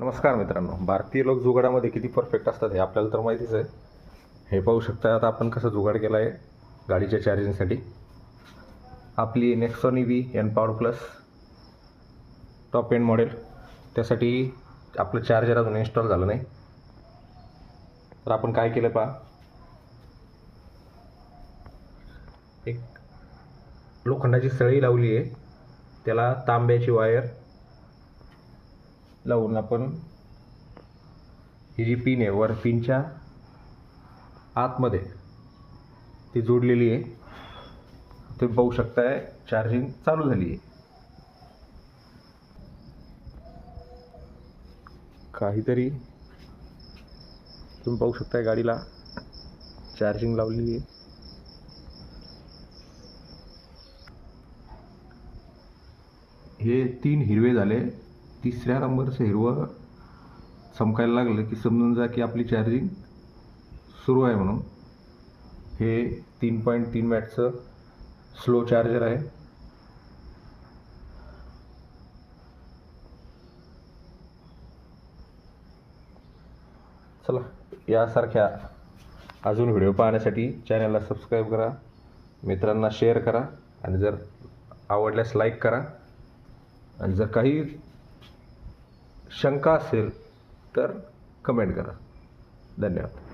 नमस्कार मित्रांनो, भारतीय लोक जुगाडामध्ये किती परफेक्ट असतात हे आपल्याला तर माहितीच आहे. हे पाहू शकता आता आपण कसं जुगाड केला आहे गाडीच्या चार्जिंगसाठी. आपली Nexon EV N Power Plus top end model, त्यासाठी आपलं चार्जर अजून इन्स्टॉल झालं नाही. तर आपण काय केलं पहा, एक लोखंडाची सळी लावली आहे, त्याला तांब्याची वायर लावून आपण ही जी पिन आहे वर पिनच्या आतमध्ये ती जोडलेली आहे. तुम्ही पाहू शकताय चार्जिंग चालू झाली आहे. काहीतरी तुम्ही पाहू शकताय गाडीला चार्जिंग लावलेली आहे. हे 3 हिरवे झाले, तिसऱ्या नंबरचं हिरवं चमकायला लागलं की समजून जा की आपली चार्जिंग सुरू आहे म्हणून. हे 3.3 वॅटचं स्लो चार्जर आहे. चला, यासारख्या अजून व्हिडिओ पाहण्यासाठी चॅनलला सबस्क्राईब करा, मित्रांना शेअर करा आणि जर आवडल्यास लाईक करा. आणि जर काही शंका असेल तर कमेंट करा. धन्यवाद.